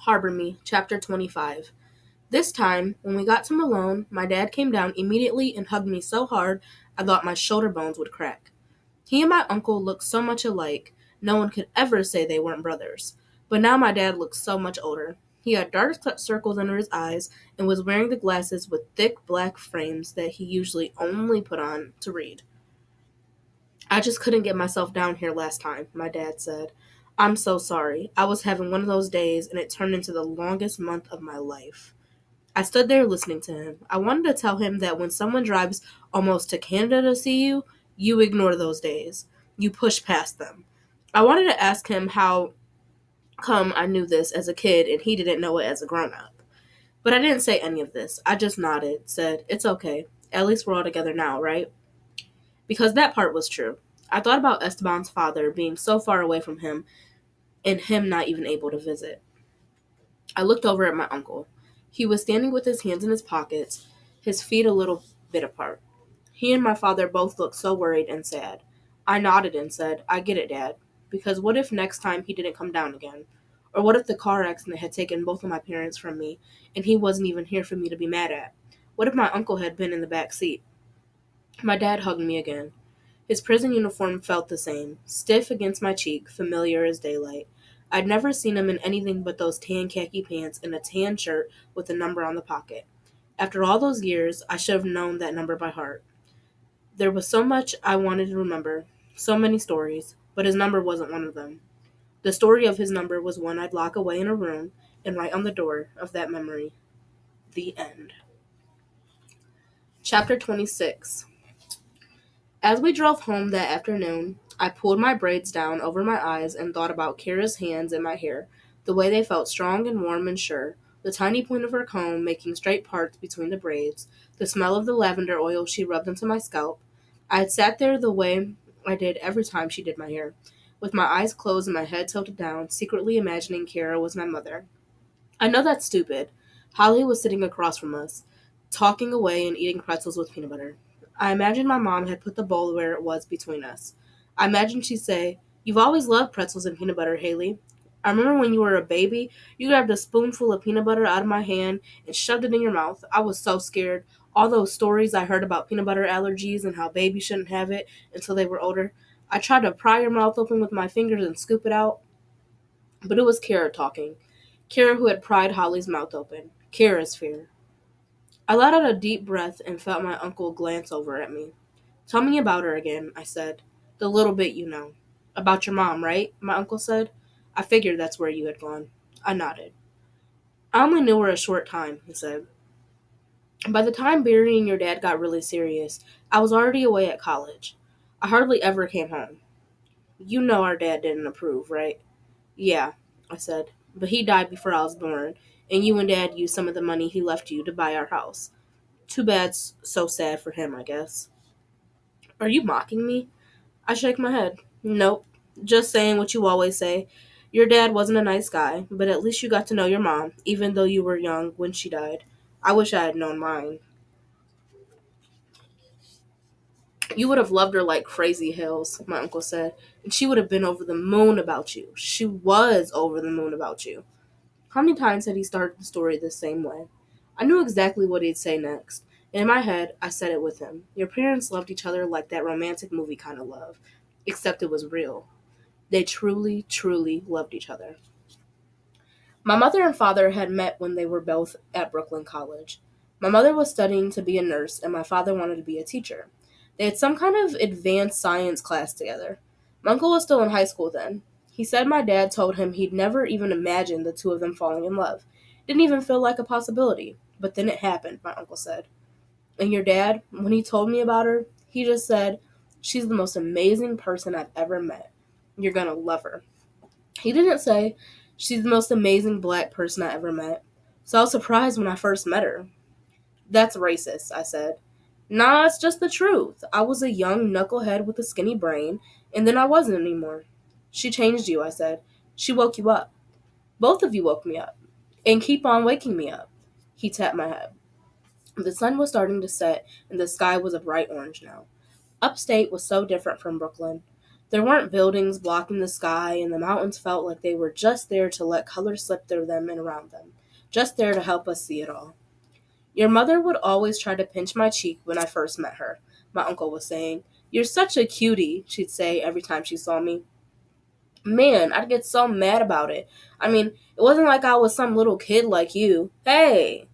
Harbor Me, Chapter 25. This time, when we got to Malone, my dad came down immediately and hugged me so hard I thought my shoulder bones would crack. He and my uncle looked so much alike, no one could ever say they weren't brothers. But now my dad looked so much older. He had dark circles under his eyes and was wearing the glasses with thick black frames that he usually only put on to read. I just couldn't get myself down here last time, my dad said. I'm so sorry. I was having one of those days and it turned into the longest month of my life. I stood there listening to him. I wanted to tell him that when someone drives almost to Canada to see you, you ignore those days. You push past them. I wanted to ask him how come I knew this as a kid and he didn't know it as a grown up. But I didn't say any of this. I just nodded, said, "It's okay. At least we're all together now, right?" Because that part was true. I thought about Esteban's father being so far away from him and him not even able to visit. I looked over at my uncle. He was standing with his hands in his pockets, his feet a little bit apart. He and my father both looked so worried and sad. I nodded and said, "I get it, Dad. Because what if next time he didn't come down again? Or what if the car accident had taken both of my parents from me and he wasn't even here for me to be mad at? What if my uncle had been in the back seat?" My dad hugged me again. His prison uniform felt the same, stiff against my cheek, familiar as daylight. I'd never seen him in anything but those tan khaki pants and a tan shirt with a number on the pocket. After all those years, I should have known that number by heart. There was so much I wanted to remember, so many stories, but his number wasn't one of them. The story of his number was one I'd lock away in a room and write on the door of that memory. The end. Chapter 26. As we drove home that afternoon, I pulled my braids down over my eyes and thought about Kira's hands in my hair, the way they felt strong and warm and sure, the tiny point of her comb making straight parts between the braids, the smell of the lavender oil she rubbed into my scalp. I had sat there the way I did every time she did my hair, with my eyes closed and my head tilted down, secretly imagining Kira was my mother. I know that's stupid. Holly was sitting across from us, talking away and eating pretzels with peanut butter. I imagined my mom had put the bowl where it was between us. I imagined she'd say, "You've always loved pretzels and peanut butter, Haley. I remember when you were a baby, you grabbed a spoonful of peanut butter out of my hand and shoved it in your mouth. I was so scared. All those stories I heard about peanut butter allergies and how babies shouldn't have it until they were older. I tried to pry your mouth open with my fingers and scoop it out." But it was Kara talking. Kara who had pried Holly's mouth open. Kara's fear. I let out a deep breath and felt my uncle glance over at me. "Tell me about her again," I said. "The little bit you know." "About your mom, right?" my uncle said. "I figured that's where you had gone." I nodded. "I only knew her a short time," he said. "By the time burying your dad got really serious, I was already away at college. I hardly ever came home. You know our dad didn't approve, right?" "Yeah," I said. "But he died before I was born, and you and Dad used some of the money he left you to buy our house. Too bad, so sad for him, I guess." "Are you mocking me?" I shake my head. "Nope. Just saying what you always say. Your dad wasn't a nice guy, but at least you got to know your mom, even though you were young when she died. I wish I had known mine." "You would have loved her like crazy hills," my uncle said, "and she would have been over the moon about you. She was over the moon about you." How many times had he started the story the same way? I knew exactly what he'd say next. In my head, I said it with him. Your parents loved each other like that romantic movie kind of love, except it was real. They truly, truly loved each other. My mother and father had met when they were both at Brooklyn College. My mother was studying to be a nurse, and my father wanted to be a teacher. They had some kind of advanced science class together. My uncle was still in high school then. He said my dad told him he'd never even imagined the two of them falling in love. Didn't even feel like a possibility. But then it happened, my uncle said. And your dad, when he told me about her, he just said, "She's the most amazing person I've ever met. You're gonna love her." He didn't say, "She's the most amazing black person I ever met." So I was surprised when I first met her. "That's racist," I said. "Nah, it's just the truth. I was a young knucklehead with a skinny brain, and then I wasn't anymore." "She changed you," I said. "She woke you up. Both of you woke me up. And keep on waking me up." He tapped my head. The sun was starting to set, and the sky was a bright orange now. Upstate was so different from Brooklyn. There weren't buildings blocking the sky, and the mountains felt like they were just there to let color slip through them and around them, just there to help us see it all. Your mother would always try to pinch my cheek when I first met her, my uncle was saying. You're such a cutie, she'd say every time she saw me. Man, I'd get so mad about it. I mean, it wasn't like I was some little kid like you. Hey,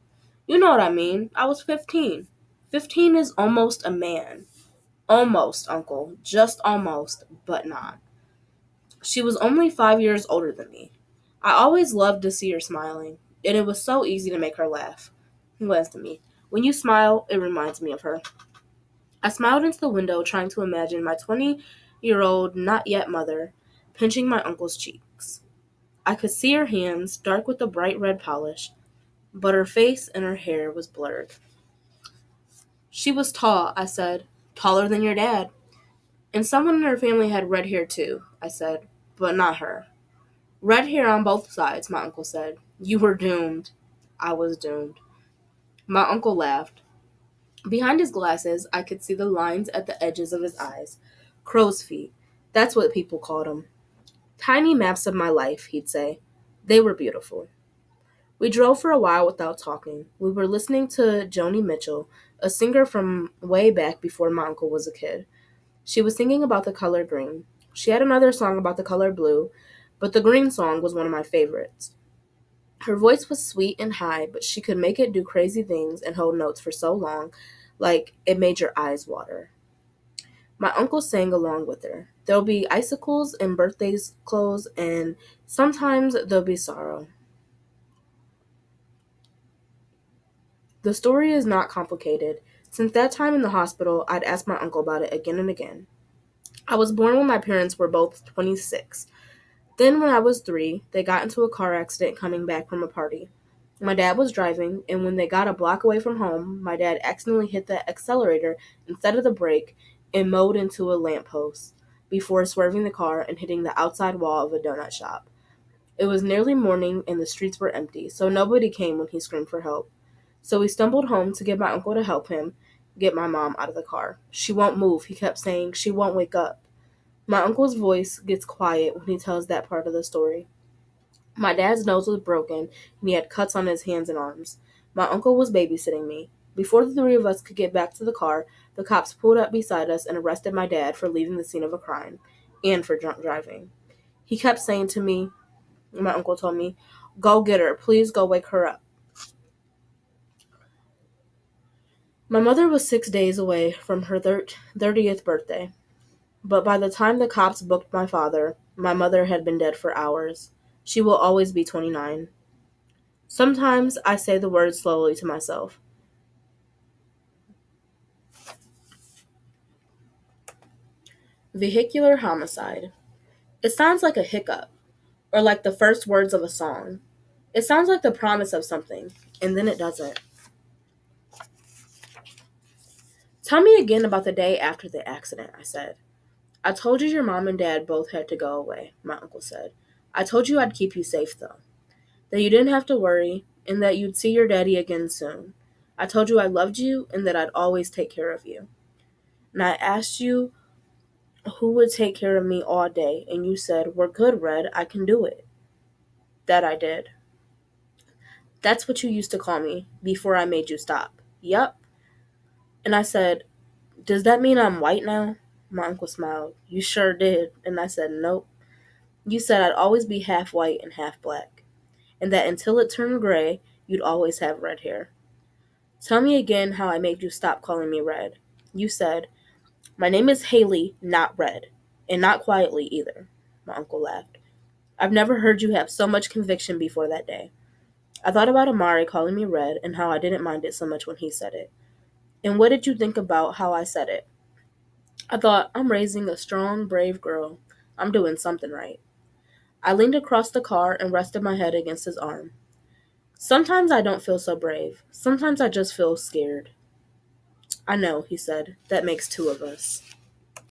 you know what I mean. I was 15. 15 is almost a man. Almost, uncle. Just almost, but not. She was only 5 years older than me. I always loved to see her smiling, and it was so easy to make her laugh. He glanced at me. When you smile, it reminds me of her. I smiled into the window, trying to imagine my 20-year-old not yet mother pinching my uncle's cheeks. I could see her hands, dark with a bright red polish, but her face and her hair was blurred. She was tall, I said. Taller than your dad. And someone in her family had red hair too, I said, but not her. Red hair on both sides, my uncle said. You were doomed. I was doomed. My uncle laughed. Behind his glasses, I could see the lines at the edges of his eyes. Crow's feet. That's what people called them. Tiny maps of my life, he'd say. They were beautiful. We drove for a while without talking. We were listening to Joni Mitchell, a singer from way back before my uncle was a kid. She was singing about the color green. She had another song about the color blue, but the green song was one of my favorites. Her voice was sweet and high, but she could make it do crazy things and hold notes for so long, like it made your eyes water. My uncle sang along with her. There'll be icicles and birthday clothes, and sometimes there'll be sorrow. The story is not complicated. Since that time in the hospital, I'd asked my uncle about it again and again. I was born when my parents were both 26. Then when I was 3, they got into a car accident coming back from a party. My dad was driving, and when they got a block away from home, my dad accidentally hit the accelerator instead of the brake and mowed into a lamppost before swerving the car and hitting the outside wall of a donut shop. It was nearly morning and the streets were empty, so nobody came when he screamed for help. So we stumbled home to get my uncle to help him get my mom out of the car. She won't move, he kept saying. She won't wake up. My uncle's voice gets quiet when he tells that part of the story. My dad's nose was broken, and he had cuts on his hands and arms. My uncle was babysitting me. Before the 3 of us could get back to the car, the cops pulled up beside us and arrested my dad for leaving the scene of a crime and for drunk driving. He kept saying to me, my uncle told me, go get her, please go wake her up. My mother was 6 days away from her 30th birthday, but by the time the cops booked my father, my mother had been dead for hours. She will always be 29. Sometimes I say the words slowly to myself. Vehicular homicide. It sounds like a hiccup, or like the first words of a song. It sounds like the promise of something, and then it doesn't. Tell me again about the day after the accident, I said. I told you your mom and dad both had to go away, my uncle said. I told you I'd keep you safe, though. That you didn't have to worry, and that you'd see your daddy again soon. I told you I loved you, and that I'd always take care of you. And I asked you who would take care of me all day, and you said, we're good, Red, I can do it. That I did. That's what you used to call me, before I made you stop. Yup. And I said, does that mean I'm white now? My uncle smiled. You sure did. And I said, nope. You said I'd always be half white and half black, and that until it turned gray, you'd always have red hair. Tell me again how I made you stop calling me Red. You said, my name is Haley, not Red, and not quietly either. My uncle laughed. I've never heard you have so much conviction before that day. I thought about Amari calling me Red and how I didn't mind it so much when he said it. And what did you think about how I said it? I thought, I'm raising a strong, brave girl. I'm doing something right. I leaned across the car and rested my head against his arm. Sometimes I don't feel so brave. Sometimes I just feel scared. I know, he said. That makes 2 of us.